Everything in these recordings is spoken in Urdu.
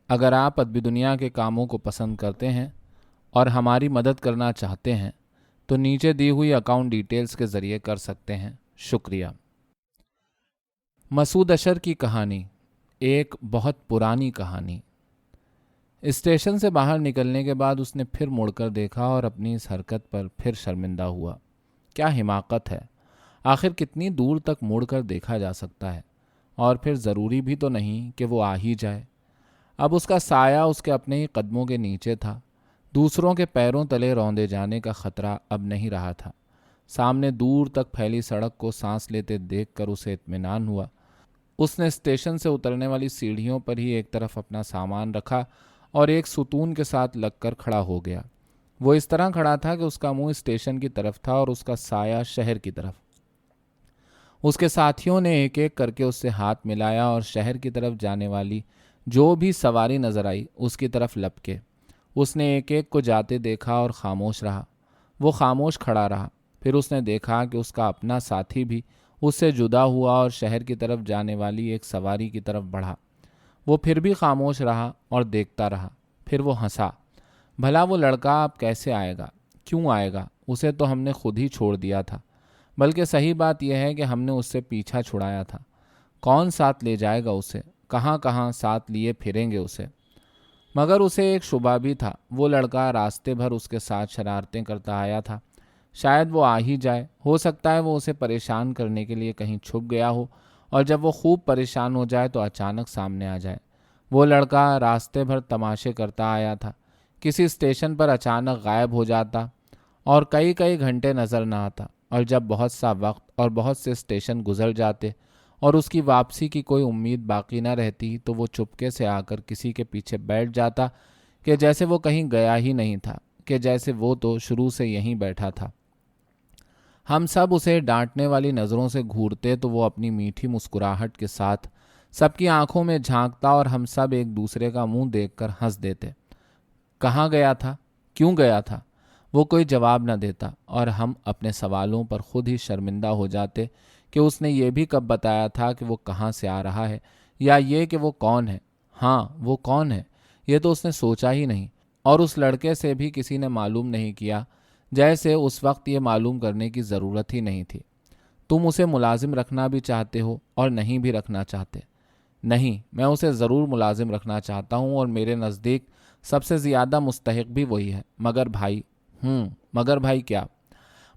اگر آپ ادبی دنیا کے کاموں کو پسند کرتے ہیں اور ہماری مدد کرنا چاہتے ہیں تو نیچے دی ہوئی اکاؤنٹ ڈیٹیلز کے ذریعے کر سکتے ہیں۔ شکریہ۔ مسعود اشر کی کہانی، ایک بہت پرانی کہانی۔ اسٹیشن سے باہر نکلنے کے بعد اس نے پھر مڑ کر دیکھا اور اپنی اس حرکت پر پھر شرمندہ ہوا۔ کیا حماقت ہے! آخر کتنی دور تک مڑ کر دیکھا جا سکتا ہے؟ اور پھر ضروری بھی تو نہیں کہ وہ آ ہی جائے۔ اب اس کا سایہ اس کے اپنے ہی قدموں کے نیچے تھا۔ دوسروں کے پیروں تلے روندے جانے کا خطرہ اب نہیں رہا تھا۔ سامنے دور تک پھیلی سڑک کو سانس لیتے دیکھ کر اسے اطمینان ہوا۔ اس نے اسٹیشن سے اترنے والی سیڑھیوں پر ہی ایک طرف اپنا سامان رکھا اور ایک ستون کے ساتھ لگ کر کھڑا ہو گیا۔ وہ اس طرح کھڑا تھا کہ اس کا منہ اسٹیشن کی طرف تھا اور اس کا سایہ شہر کی طرف۔ اس کے ساتھیوں نے ایک ایک کر کے اس سے ہاتھ ملایا اور شہر کی طرف جانے والی جو بھی سواری نظر آئی اس کی طرف لپکے۔ اس نے ایک ایک کو جاتے دیکھا اور خاموش رہا۔ وہ خاموش کھڑا رہا۔ پھر اس نے دیکھا کہ اس کا اپنا ساتھی بھی اس سے جدا ہوا اور شہر کی طرف جانے والی ایک سواری کی طرف بڑھا۔ وہ پھر بھی خاموش رہا اور دیکھتا رہا۔ پھر وہ ہنسا۔ بھلا وہ لڑکا اب کیسے آئے گا؟ کیوں آئے گا؟ اسے تو ہم نے خود ہی چھوڑ دیا تھا۔ بلکہ صحیح بات یہ ہے کہ ہم نے اس سے پیچھا چھڑایا تھا۔ کون ساتھ لے جائے گا اسے؟ کہاں کہاں ساتھ لیے پھریں گے اسے؟ مگر اسے ایک شبہ بھی تھا۔ وہ لڑکا راستے بھر اس کے ساتھ شرارتیں کرتا آیا تھا۔ شاید وہ آ ہی جائے۔ ہو سکتا ہے وہ اسے پریشان کرنے کے لیے کہیں چھپ گیا ہو اور جب وہ خوب پریشان ہو جائے تو اچانک سامنے آ جائے۔ وہ لڑکا راستے بھر تماشے کرتا آیا تھا۔ کسی اسٹیشن پر اچانک غائب ہو جاتا اور کئی گھنٹے نظر نہ آتا، اور جب بہت سا وقت اور بہت سے اسٹیشن گزر جاتے اور اس کی واپسی کی کوئی امید باقی نہ رہتی تو وہ چپکے سے آ کر کسی کے پیچھے بیٹھ جاتا کہ جیسے وہ کہیں گیا ہی نہیں تھا، کہ جیسے وہ تو شروع سے یہیں بیٹھا تھا۔ ہم سب اسے ڈانٹنے والی نظروں سے گھورتے تو وہ اپنی میٹھی مسکراہٹ کے ساتھ سب کی آنکھوں میں جھانکتا اور ہم سب ایک دوسرے کا منہ دیکھ کر ہنس دیتے۔ کہاں گیا تھا؟ کیوں گیا تھا؟ وہ کوئی جواب نہ دیتا اور ہم اپنے سوالوں پر خود ہی شرمندہ ہو جاتے کہ اس نے یہ بھی کب بتایا تھا کہ وہ کہاں سے آ رہا ہے، یا یہ کہ وہ کون ہے۔ ہاں، وہ کون ہے یہ تو اس نے سوچا ہی نہیں، اور اس لڑکے سے بھی کسی نے معلوم نہیں کیا، جیسے اس وقت یہ معلوم کرنے کی ضرورت ہی نہیں تھی۔ تم اسے ملازم رکھنا بھی چاہتے ہو اور نہیں بھی رکھنا چاہتے۔ نہیں، میں اسے ضرور ملازم رکھنا چاہتا ہوں اور میرے نزدیک سب سے زیادہ مستحق بھی وہی ہے، مگر بھائی کیا؟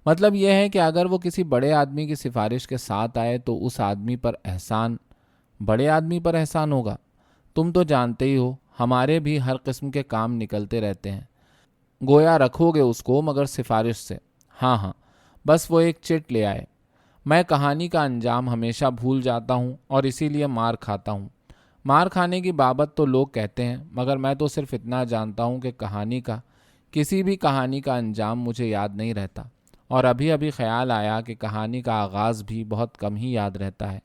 مطلب یہ ہے کہ اگر وہ کسی بڑے آدمی کی سفارش کے ساتھ آئے تو اس آدمی پر بڑے آدمی پر احسان ہوگا۔ تم تو جانتے ہی ہو ہمارے بھی ہر قسم کے کام نکلتے رہتے ہیں۔ گویا رکھو گے اس کو مگر سفارش سے۔ ہاں، بس وہ ایک چٹ لے آئے۔ میں کہانی کا انجام ہمیشہ بھول جاتا ہوں اور اسی لیے مار کھاتا ہوں۔ مار کھانے کی بابت تو لوگ کہتے ہیں، مگر میں تو صرف اتنا جانتا ہوں کہ کسی بھی کہانی کا انجام مجھے یاد نہیں رہتا، اور ابھی خیال آیا کہ کہانی کا آغاز بھی بہت کم ہی یاد رہتا ہے۔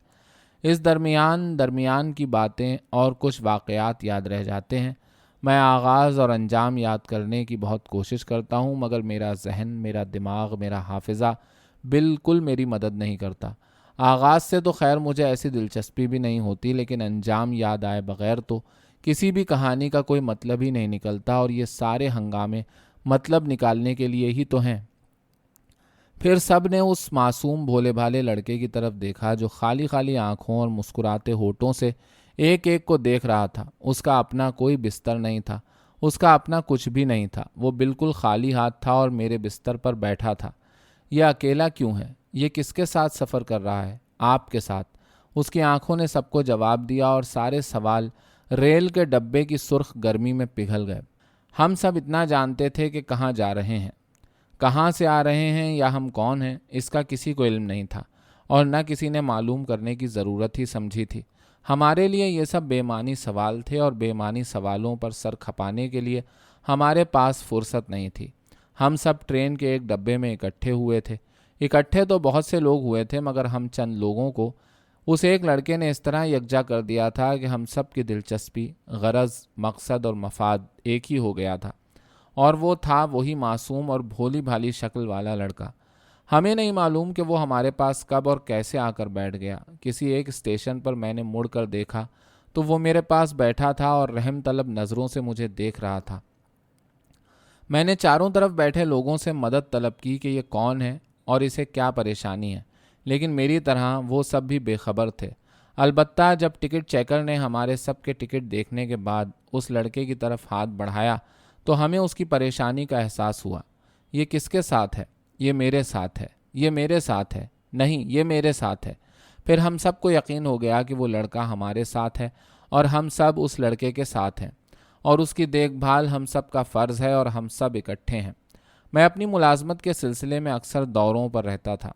اس درمیان کی باتیں اور کچھ واقعات یاد رہ جاتے ہیں۔ میں آغاز اور انجام یاد کرنے کی بہت کوشش کرتا ہوں، مگر میرا ذہن، میرا دماغ، میرا حافظہ بالکل میری مدد نہیں کرتا۔ آغاز سے تو خیر مجھے ایسی دلچسپی بھی نہیں ہوتی، لیکن انجام یاد آئے بغیر تو کسی بھی کہانی کا کوئی مطلب ہی نہیں نکلتا، اور یہ سارے ہنگامے مطلب نکالنے کے لیے ہی تو ہیں۔ پھر سب نے اس معصوم بھولے بھالے لڑکے کی طرف دیکھا جو خالی آنکھوں اور مسکراتے ہونٹوں سے ایک ایک کو دیکھ رہا تھا۔ اس کا اپنا کوئی بستر نہیں تھا، اس کا اپنا کچھ بھی نہیں تھا۔ وہ بالکل خالی ہاتھ تھا اور میرے بستر پر بیٹھا تھا۔ یہ اکیلا کیوں ہے؟ یہ کس کے ساتھ سفر کر رہا ہے؟ آپ کے ساتھ۔ اس کی آنکھوں نے سب کو جواب دیا اور سارے سوال ریل کے ڈبے کی سرخ گرمی میں پگھل گئے۔ ہم سب اتنا جانتے تھے کہ کہاں جا رہے ہیں، کہاں سے آ رہے ہیں یا ہم کون ہیں، اس کا کسی کو علم نہیں تھا، اور نہ کسی نے معلوم کرنے کی ضرورت ہی سمجھی تھی۔ ہمارے لیے یہ سب بے معنی سوال تھے، اور بے معنی سوالوں پر سر کھپانے کے لیے ہمارے پاس فرصت نہیں تھی۔ ہم سب ٹرین کے ایک ڈبے میں اکٹھے ہوئے تھے۔ اکٹھے تو بہت سے لوگ ہوئے تھے، مگر ہم چند لوگوں کو اس ایک لڑکے نے اس طرح یکجا کر دیا تھا کہ ہم سب کی دلچسپی، غرض، مقصد اور مفاد ایک ہی ہو گیا تھا، اور وہ تھا وہی معصوم اور بھولی بھالی شکل والا لڑکا۔ ہمیں نہیں معلوم کہ وہ ہمارے پاس کب اور کیسے آ کر بیٹھ گیا۔ کسی ایک اسٹیشن پر میں نے مڑ کر دیکھا تو وہ میرے پاس بیٹھا تھا اور رحم طلب نظروں سے مجھے دیکھ رہا تھا۔ میں نے چاروں طرف بیٹھے لوگوں سے مدد طلب کی کہ یہ کون ہے اور اسے کیا پریشانی ہے، لیکن میری طرح وہ سب بھی بے خبر تھے۔ البتہ جب ٹکٹ چیکر نے ہمارے سب کے ٹکٹ دیکھنے کے بعد اس لڑکے کی طرف ہاتھ بڑھایا تو ہمیں اس کی پریشانی کا احساس ہوا۔ یہ کس کے ساتھ ہے؟ یہ میرے ساتھ ہے۔ یہ میرے ساتھ ہے۔ نہیں، یہ میرے ساتھ ہے۔ پھر ہم سب کو یقین ہو گیا کہ وہ لڑکا ہمارے ساتھ ہے اور ہم سب اس لڑکے کے ساتھ ہیں اور اس کی دیکھ بھال ہم سب کا فرض ہے اور ہم سب اکٹھے ہیں۔ میں اپنی ملازمت کے سلسلے میں اکثر دوروں پر رہتا تھا۔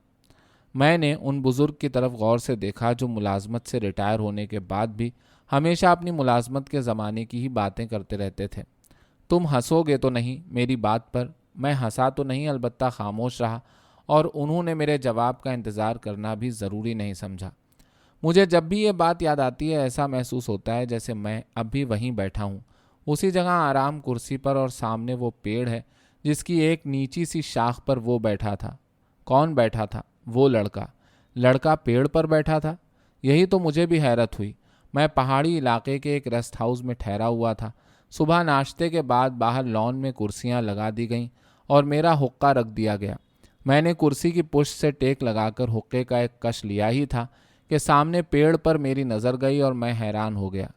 میں نے ان بزرگ کی طرف غور سے دیکھا جو ملازمت سے ریٹائر ہونے کے بعد بھی ہمیشہ اپنی ملازمت کے زمانے کی ہی باتیں کرتے رہتے تھے۔ تم ہنسو گے تو نہیں میری بات پر؟ میں ہنسا تو نہیں، البتہ خاموش رہا، اور انہوں نے میرے جواب کا انتظار کرنا بھی ضروری نہیں سمجھا۔ مجھے جب بھی یہ بات یاد آتی ہے ایسا محسوس ہوتا ہے جیسے میں اب بھی وہیں بیٹھا ہوں، اسی جگہ آرام کرسی پر، اور سامنے وہ پیڑ ہے جس کی ایک نیچی سی شاخ پر وہ بیٹھا تھا۔ کون بیٹھا تھا؟ وہ لڑکا۔ لڑکا پیڑ پر بیٹھا تھا؟ یہی تو مجھے بھی حیرت ہوئی۔ میں پہاڑی علاقے کے ایک ریسٹ ہاؤس میں ٹھہرا ہوا تھا۔ صبح ناشتے کے بعد باہر لان میں کرسیاں لگا دی گئیں اور میرا حقہ رکھ دیا گیا۔ میں نے کرسی کی پشت سے ٹیک لگا کر حقے کا ایک کش لیا ہی تھا کہ سامنے پیڑ پر میری نظر گئی اور میں حیران ہو گیا۔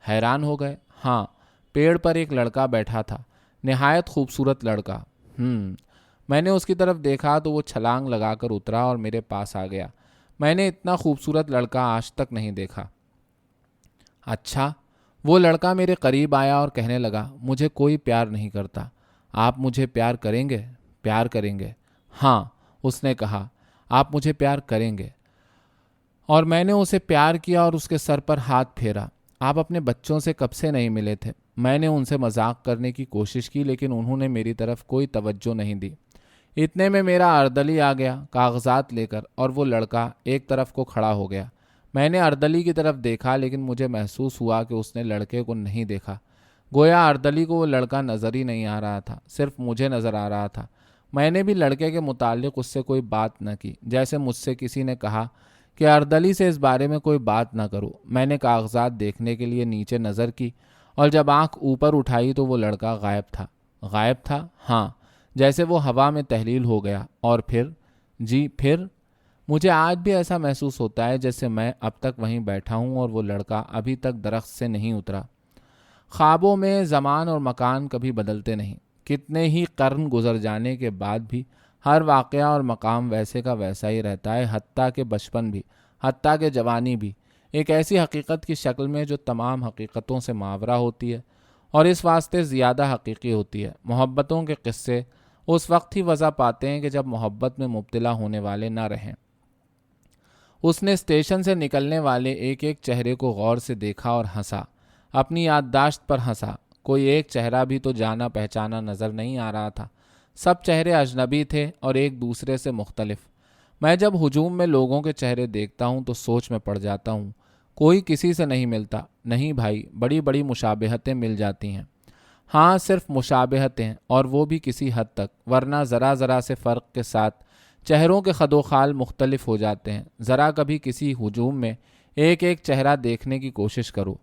حیران ہو گئے؟ ہاں، پیڑ پر ایک لڑکا بیٹھا تھا، نہایت خوبصورت لڑکا۔ میں نے اس کی طرف دیکھا تو وہ چھلانگ لگا کر اترا اور میرے پاس آ گیا۔ میں نے اتنا خوبصورت لڑکا آج تک نہیں دیکھا۔ اچھا؟ وہ لڑکا میرے قریب آیا اور کہنے لگا، مجھے کوئی پیار نہیں کرتا، آپ مجھے پیار کریں گے؟ پیار کریں گے؟ ہاں، اس نے کہا، آپ مجھے پیار کریں گے۔ اور میں نے اسے پیار کیا اور اس کے سر پر ہاتھ پھیرا۔ آپ اپنے بچوں سے کب سے نہیں ملے تھے؟ میں نے ان سے مذاق کرنے کی کوشش کی لیکن انہوں نے میری طرف کوئی توجہ نہیں دی۔ اتنے میں میرا اردلی آ گیا کاغذات لے کر، اور وہ لڑکا ایک طرف کو کھڑا ہو گیا۔ میں نے اردلی کی طرف دیکھا لیکن مجھے محسوس ہوا کہ اس نے لڑکے کو نہیں دیکھا۔ گویا اردلی کو وہ لڑکا نظر ہی نہیں آ رہا تھا، صرف مجھے نظر آ رہا تھا۔ میں نے بھی لڑکے کے متعلق اس سے کوئی بات نہ کی، جیسے مجھ سے کسی نے کہا کہ اردلی سے اس بارے میں کوئی بات نہ کرو۔ میں نے کاغذات دیکھنے کے لیے نیچے نظر کی اور جب آنکھ اوپر اٹھائی تو وہ لڑکا غائب تھا۔ غائب تھا؟ ہاں، جیسے وہ ہوا میں تحلیل ہو گیا۔ اور پھر؟ جی پھر؟ مجھے آج بھی ایسا محسوس ہوتا ہے جیسے میں اب تک وہیں بیٹھا ہوں اور وہ لڑکا ابھی تک درخت سے نہیں اترا۔ خوابوں میں زمان اور مکان کبھی بدلتے نہیں، کتنے ہی قرن گزر جانے کے بعد بھی ہر واقعہ اور مقام ویسے کا ویسا ہی رہتا ہے، حتیٰ کہ بچپن بھی، حتیٰ کہ جوانی بھی، ایک ایسی حقیقت کی شکل میں جو تمام حقیقتوں سے ماورا ہوتی ہے اور اس واسطے زیادہ حقیقی ہوتی ہے۔ محبتوں کے قصے اس وقت ہی وضع پاتے ہیں کہ جب محبت میں مبتلا ہونے والے نہ رہیں۔ اس نے اسٹیشن سے نکلنے والے ایک ایک چہرے کو غور سے دیکھا اور ہنسا، اپنی یادداشت پر ہنسا۔ کوئی ایک چہرہ بھی تو جانا پہچانا نظر نہیں آ رہا تھا، سب چہرے اجنبی تھے اور ایک دوسرے سے مختلف۔ میں جب ہجوم میں لوگوں کے چہرے دیکھتا ہوں تو سوچ میں پڑ جاتا ہوں، کوئی کسی سے نہیں ملتا۔ نہیں بھائی، بڑی بڑی مشابہتیں مل جاتی ہیں۔ ہاں، صرف مشابہتیں، اور وہ بھی کسی حد تک، ورنہ ذرا ذرا سے فرق کے ساتھ چہروں کے خد و خال مختلف ہو جاتے ہیں۔ ذرا کبھی کسی ہجوم میں ایک ایک چہرہ دیکھنے کی کوشش کرو۔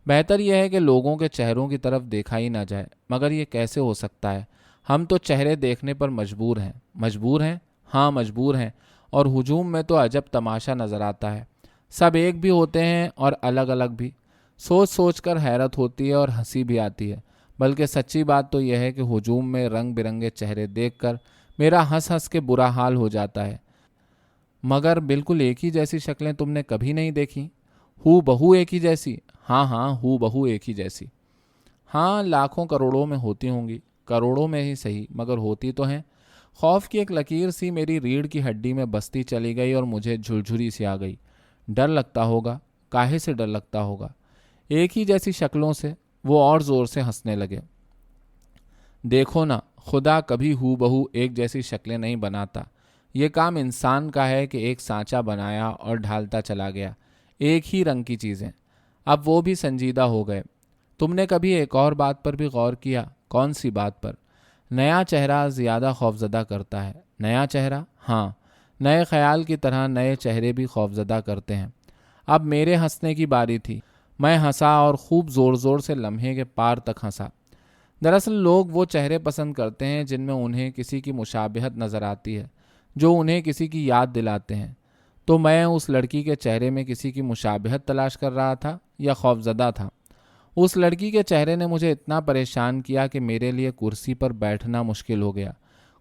بہتر یہ ہے کہ لوگوں کے چہروں کی طرف دیکھا ہی نہ جائے، مگر یہ کیسے ہو سکتا ہے؟ ہم تو چہرے دیکھنے پر مجبور ہیں۔ مجبور ہیں؟ ہاں مجبور ہیں، اور ہجوم میں تو عجب تماشا نظر آتا ہے، سب ایک بھی ہوتے ہیں اور الگ الگ بھی۔ سوچ سوچ کر حیرت ہوتی ہے اور ہنسی بھی آتی ہے۔ بلکہ سچی بات تو یہ ہے کہ ہجوم میں رنگ برنگے چہرے دیکھ کر میرا ہنس ہنس کے برا حال ہو جاتا ہے۔ مگر بالکل ایک ہی جیسی شکلیں تم نے کبھی نہیں دیکھی؟ ہو بہو ایک ہی جیسی؟ ہاں ہاں، ہو بہو ایک ہی جیسی۔ ہاں، لاکھوں کروڑوں میں ہوتی ہوں گی، کروڑوں میں ہی صحیح، مگر ہوتی تو ہیں۔ خوف کی ایک لکیر سی میری ریڑھ کی ہڈی میں بستی چلی گئی اور مجھے جھرجھری سی آ گئی۔ ڈر لگتا ہوگا؟ کاہے سے ڈر لگتا ہوگا؟ ایک ہی جیسی شکلوں سے۔ وہ اور زور سے ہنسنے لگے۔ دیکھو نا، خدا کبھی ہو بہو ایک جیسی شکلیں نہیں بناتا۔ یہ کام انسان کا ہے کہ ایک سانچہ بنایا اور ڈھالتا چلا گیا، ایک ہی رنگ کی چیزیں۔ اب وہ بھی سنجیدہ ہو گئے۔ تم نے کبھی ایک اور بات پر بھی غور کیا؟ کون سی بات پر؟ نیا چہرہ زیادہ خوفزدہ کرتا ہے۔ نیا چہرہ؟ ہاں، نئے خیال کی طرح نئے چہرے بھی خوفزدہ کرتے ہیں۔ اب میرے ہنسنے کی باری تھی۔ میں ہنسا اور خوب زور زور سے لمحے کے پار تک ہنسا۔ دراصل لوگ وہ چہرے پسند کرتے ہیں جن میں انہیں کسی کی مشابہت نظر آتی ہے، جو انہیں کسی کی یاد دلاتے ہیں۔ تو میں اس لڑکی کے چہرے میں کسی کی مشابہت تلاش کر رہا تھا یا خوفزدہ تھا؟ اس لڑکی کے چہرے نے مجھے اتنا پریشان کیا کہ میرے لیے کرسی پر بیٹھنا مشکل ہو گیا۔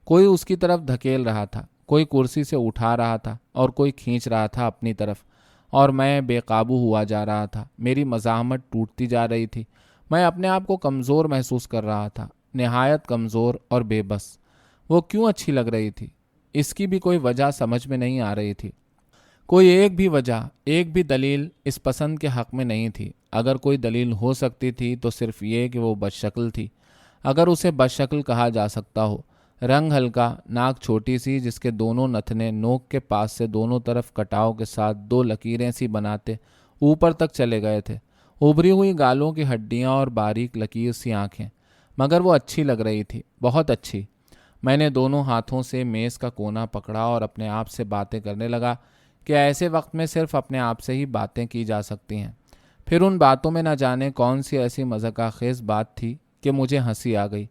کوئی اس کی طرف دھکیل رہا تھا، کوئی کرسی سے اٹھا رہا تھا اور کوئی کھینچ رہا تھا اپنی طرف، اور میں بے قابو ہوا جا رہا تھا۔ میری مزاحمت ٹوٹتی جا رہی تھی۔ میں اپنے آپ کو کمزور محسوس کر رہا تھا، نہایت کمزور اور بے بس۔ وہ کیوں اچھی لگ رہی تھی؟ اس کی بھی کوئی وجہ سمجھ میں نہیں آ رہی تھی۔ کوئی ایک بھی وجہ، ایک بھی دلیل اس پسند کے حق میں نہیں تھی۔ اگر کوئی دلیل ہو سکتی تھی تو صرف یہ کہ وہ بدشکل تھی، اگر اسے بدشکل کہا جا سکتا ہو۔ رنگ ہلکا، ناک چھوٹی سی جس کے دونوں نتنے نوک کے پاس سے دونوں طرف کٹاؤ کے ساتھ دو لکیریں سی بناتے اوپر تک چلے گئے تھے، ابھری ہوئی گالوں کی ہڈیاں اور باریک لکیر سی آنکھیں۔ مگر وہ اچھی لگ رہی تھی، بہت اچھی۔ میں نے دونوں ہاتھوں سے میز کا کونا پکڑا اور اپنے آپ سے باتیں کرنے لگا کہ ایسے وقت میں صرف اپنے آپ سے ہی باتیں کی جا سکتی ہیں۔ پھر ان باتوں میں نہ جانے کون سی ایسی مضحکہ خیز بات تھی کہ مجھے ہنسی آ گئی،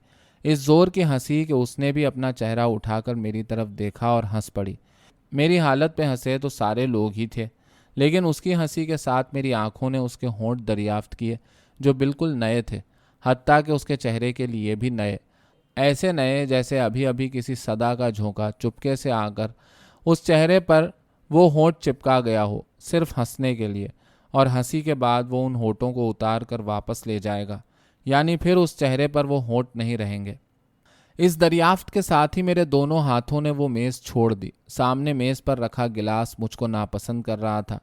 اس زور کی ہنسی کہ اس نے بھی اپنا چہرہ اٹھا کر میری طرف دیکھا اور ہنس پڑی۔ میری حالت پہ ہنسے تو سارے لوگ ہی تھے، لیکن اس کی ہنسی کے ساتھ میری آنکھوں نے اس کے ہونٹ دریافت کیے جو بالکل نئے تھے، حتیٰ کہ اس کے چہرے کے لیے بھی نئے، ایسے نئے جیسے ابھی ابھی کسی صدا کا جھونکا چپکے سے آ کر اس چہرے پر وہ ہونٹ چپکا گیا ہو، صرف ہنسنے کے لیے، اور ہنسی کے بعد وہ ان ہونٹوں کو اتار کر واپس لے جائے گا، یعنی پھر اس چہرے پر وہ ہونٹ نہیں رہیں گے۔ اس دریافت کے ساتھ ہی میرے دونوں ہاتھوں نے وہ میز چھوڑ دی۔ سامنے میز پر رکھا گلاس مجھ کو ناپسند کر رہا تھا۔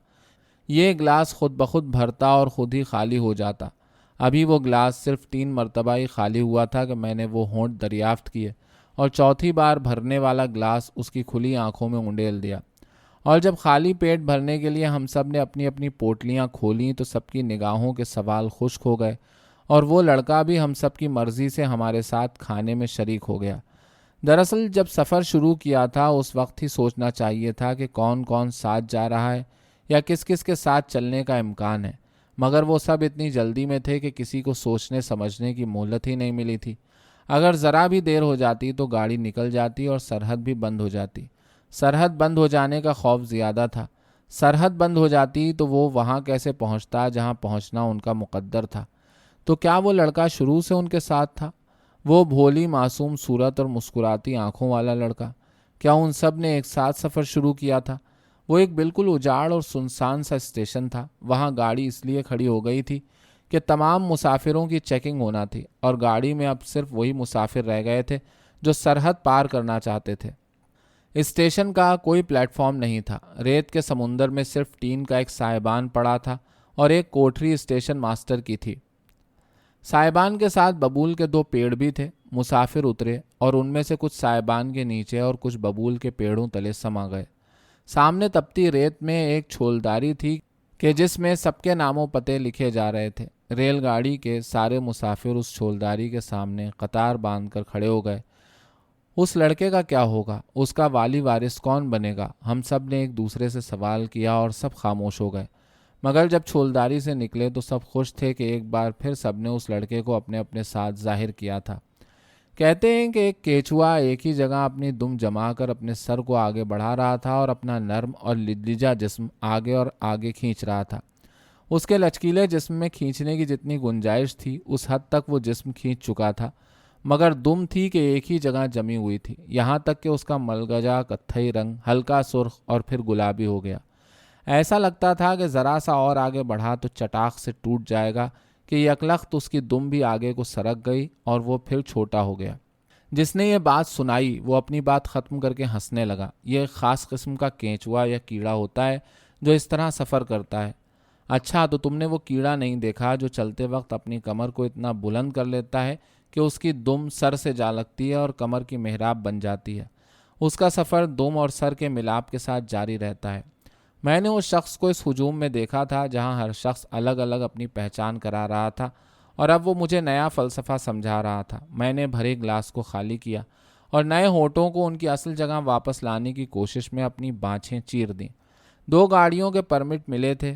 یہ گلاس خود بخود بھرتا اور خود ہی خالی ہو جاتا۔ ابھی وہ گلاس صرف 3 مرتبہ ہی خالی ہوا تھا کہ میں نے وہ ہونٹ دریافت کیے اور چوتھی بار بھرنے والا گلاس اس کی کھلی آنکھوں میں انڈیل دیا۔ اور جب خالی پیٹ بھرنے کے لیے ہم سب نے اپنی اپنی پوٹلیاں کھولیں تو سب کی نگاہوں کے سوال خشک ہو گئے، اور وہ لڑکا بھی ہم سب کی مرضی سے ہمارے ساتھ کھانے میں شریک ہو گیا۔ دراصل جب سفر شروع کیا تھا اس وقت ہی سوچنا چاہیے تھا کہ کون کون ساتھ جا رہا ہے یا کس کس کے ساتھ چلنے کا امکان ہے، مگر وہ سب اتنی جلدی میں تھے کہ کسی کو سوچنے سمجھنے کی مہلت ہی نہیں ملی تھی۔ اگر ذرا بھی دیر ہو جاتی تو گاڑی نکل جاتی اور سرحد بھی بند ہو جاتی۔ سرحد بند ہو جانے کا خوف زیادہ تھا۔ سرحد بند ہو جاتی تو وہ وہاں کیسے پہنچتا جہاں پہنچنا ان کا مقدر تھا؟ تو کیا وہ لڑکا شروع سے ان کے ساتھ تھا؟ وہ بھولی معصوم صورت اور مسکراتی آنکھوں والا لڑکا؟ کیا ان سب نے ایک ساتھ سفر شروع کیا تھا؟ وہ ایک بالکل اجاڑ اور سنسان سا اسٹیشن تھا۔ وہاں گاڑی اس لیے کھڑی ہو گئی تھی کہ تمام مسافروں کی چیکنگ ہونا تھی، اور گاڑی میں اب صرف وہی مسافر رہ گئے تھے جو سرحد پار کرنا چاہتے تھے۔ اسٹیشن کا کوئی پلیٹ فارم نہیں تھا۔ ریت کے سمندر میں صرف ٹین کا ایک سائبان پڑا تھا اور ایک کوٹری اسٹیشن ماسٹر کی تھی۔ سائبان کے ساتھ ببول کے 2 پیڑ بھی تھے۔ مسافر اترے اور ان میں سے کچھ سائبان کے نیچے اور کچھ ببول کے پیڑوں تلے سما گئے۔ سامنے تپتی ریت میں ایک چھولداری تھی کہ جس میں سب کے نام و پتے لکھے جا رہے تھے۔ ریل گاڑی کے سارے مسافر اس چھولداری کے سامنے قطار باندھ کر کھڑے ہو گئے۔ اس لڑکے کا کیا ہوگا؟ اس کا والی وارث کون بنے گا؟ ہم سب نے ایک دوسرے سے سوال کیا اور سب خاموش ہو گئے۔ مگر جب چھولداری سے نکلے تو سب خوش تھے کہ ایک بار پھر سب نے اس لڑکے کو اپنے اپنے ساتھ ظاہر کیا تھا۔ کہتے ہیں کہ ایک کیچوا ایک ہی جگہ اپنی دم جما کر اپنے سر کو آگے بڑھا رہا تھا اور اپنا نرم اور لجا جسم آگے اور آگے کھینچ رہا تھا۔ اس کے لچکیلے جسم میں کھینچنے کی جتنی گنجائش تھی اس حد تک وہ جسم کھینچ چکا تھا، مگر دم تھی کہ ایک ہی جگہ جمی ہوئی تھی، یہاں تک کہ اس کا ملگجا کتھئی رنگ ہلکا سرخ اور پھر گلابی ہو گیا۔ ایسا لگتا تھا کہ ذرا سا اور آگے بڑھا تو چٹاخ سے ٹوٹ جائے گا کہ یکلخت اس کی دم بھی آگے کو سرک گئی اور وہ پھر چھوٹا ہو گیا۔ جس نے یہ بات سنائی وہ اپنی بات ختم کر کے ہنسنے لگا۔ یہ ایک خاص قسم کا کینچوا یا کیڑا ہوتا ہے جو اس طرح سفر کرتا ہے۔ اچھا، تو تم نے وہ کیڑا نہیں دیکھا جو چلتے وقت اپنی کمر کو اتنا بلند کر لیتا ہے کہ اس کی دم سر سے جا لگتی ہے اور کمر کی محراب بن جاتی ہے۔ اس کا سفر دم اور سر کے ملاپ کے ساتھ جاری رہتا ہے۔ میں نے اس شخص کو اس ہجوم میں دیکھا تھا جہاں ہر شخص الگ الگ اپنی پہچان کرا رہا تھا، اور اب وہ مجھے نیا فلسفہ سمجھا رہا تھا۔ میں نے بھرے گلاس کو خالی کیا اور نئے ہونٹوں کو ان کی اصل جگہ واپس لانے کی کوشش میں اپنی بانچیں چیر دیں۔ 2 گاڑیوں کے پرمٹ ملے تھے،